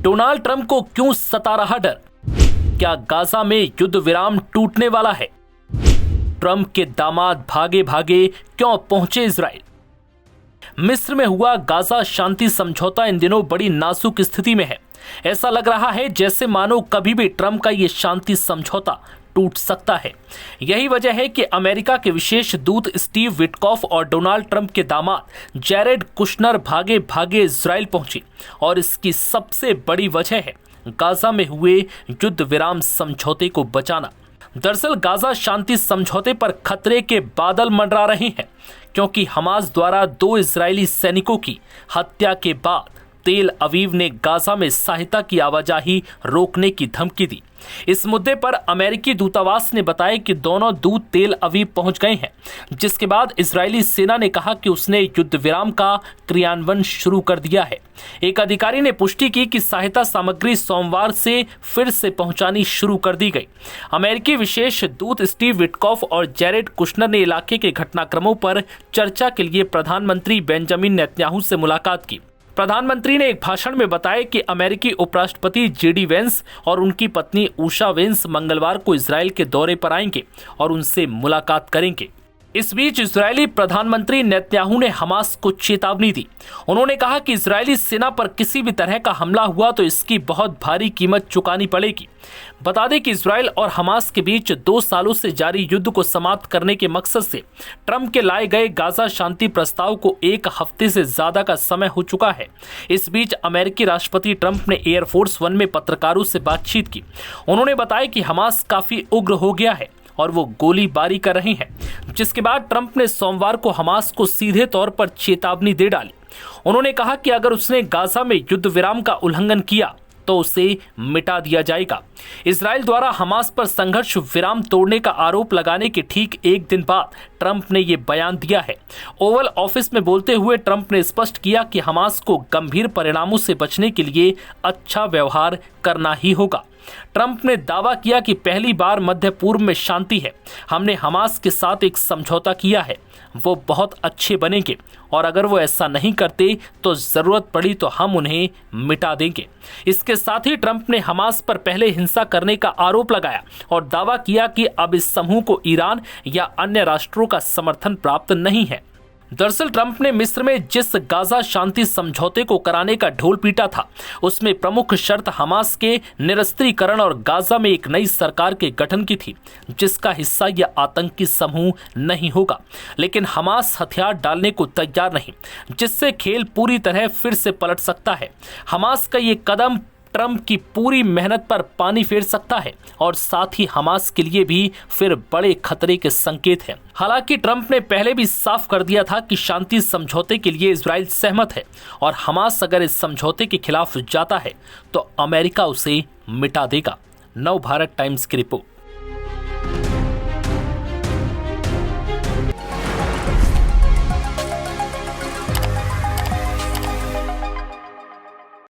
Donald Trump को क्यों सता रहा डर? क्या गाजा में युद्ध विराम टूटने वाला है? ट्रंप के दामाद भागे भागे क्यों पहुंचे इजराइल? मिस्र में हुआ गाजा शांति समझौता इन दिनों बड़ी नाजुक स्थिति में है। ऐसा लग रहा है जैसे मानो कभी भी ट्रंप का ये शांति समझौता टूट सकता है। यही वजह है कि अमेरिका के विशेष दूत स्टीव विटकॉफ और डोनाल्ड ट्रंप के दामाद जैरेड कुशनर भागे भागे इजराइल पहुंचे और इसकी सबसे बड़ी वजह है गाजा में हुए युद्ध विराम समझौते को बचाना। दरअसल गाजा शांति समझौते पर खतरे के बादल मंडरा रहे हैं, क्योंकि हमास द्वारा 2 इजरायली सैनिकों की हत्या के बाद तेल अवीव ने गाजा में सहायता की आवाजाही रोकने की धमकी दी। इस मुद्दे पर अमेरिकी दूतावास ने बताया कि दोनों दूत तेल अवीव पहुंच गए हैं, जिसके बाद इजरायली सेना ने कहा कि उसने युद्ध विराम का क्रियान्वयन शुरू कर दिया है। एक अधिकारी ने पुष्टि की कि सहायता सामग्री सोमवार से फिर से पहुंचानी शुरू कर दी गई। अमेरिकी विशेष दूत स्टीव विटकॉफ और जैरेड कुशनर ने इलाके के घटनाक्रमों पर चर्चा के लिए प्रधानमंत्री बेंजामिन नेतन्याहू से मुलाकात की। प्रधानमंत्री ने एक भाषण में बताया कि अमेरिकी उपराष्ट्रपति जेडी वेंस और उनकी पत्नी उषा वेंस मंगलवार को इजराइल के दौरे पर आएंगे और उनसे मुलाकात करेंगे। इस बीच इजरायली प्रधानमंत्री नेतन्याहू ने हमास को चेतावनी दी। उन्होंने कहा कि इजरायली सेना पर किसी भी तरह का हमला हुआ तो इसकी बहुत भारी कीमत चुकानी पड़ेगी। बता दें कि इजरायल और हमास के बीच 2 सालों से जारी युद्ध को समाप्त करने के मकसद से ट्रंप के लाए गए गाजा शांति प्रस्ताव को 1 हफ्ते से ज्यादा का समय हो चुका है। इस बीच अमेरिकी राष्ट्रपति ट्रंप ने एयरफोर्स 1 में पत्रकारों से बातचीत की। उन्होंने बताया कि हमास काफी उग्र हो गया है और वो गोलीबारी कर रहे हैं, जिसके बाद ट्रंप ने सोमवार को हमास को सीधे तौर पर चेतावनी दे डाली। उन्होंने कहा कि अगर उसने गाजा में युद्ध विराम का उल्लंघन किया तो उसे मिटा दिया जाएगा। इजराइल द्वारा हमास पर संघर्ष विराम तोड़ने का आरोप लगाने के ठीक 1 दिन बाद ट्रंप ने यह बयान दिया है। ओवल ऑफिस में बोलते हुए ट्रंप ने स्पष्ट किया कि हमास को गंभीर परिणामों से बचने के लिए अच्छा व्यवहार करना ही होगा। ट्रंप ने दावा किया कि पहली बार मध्य पूर्व में शांति है। हमने हमास के साथ एक समझौता किया है, वो बहुत अच्छे बनेंगे और अगर वो ऐसा नहीं करते तो जरूरत पड़ी तो हम उन्हें मिटा देंगे। इसके साथ ही ट्रंप ने हमास पर पहले हिंसा करने का आरोप लगाया और दावा किया कि अब इस समूह को ईरान या अन्य राष्ट्रों का समर्थन प्राप्त नहीं है। दरअसल ट्रंप ने मिस्र में जिस गाजा शांति समझौते को कराने का ढोल पीटा था, उसमें प्रमुख शर्त हमास के निरस्त्रीकरण और गाजा में एक नई सरकार के गठन की थी, जिसका हिस्सा यह आतंकी समूह नहीं होगा। लेकिन हमास हथियार डालने को तैयार नहीं, जिससे खेल पूरी तरह फिर से पलट सकता है। हमास का ये कदम ट्रंप की पूरी मेहनत पर पानी फेर सकता है और साथ ही हमास के लिए भी फिर बड़े खतरे के संकेत हैं। हालांकि ट्रंप ने पहले भी साफ कर दिया था कि शांति समझौते के लिए इजराइल सहमत है और हमास अगर इस समझौते के खिलाफ जाता है तो अमेरिका उसे मिटा देगा। नव भारत टाइम्स की रिपोर्ट।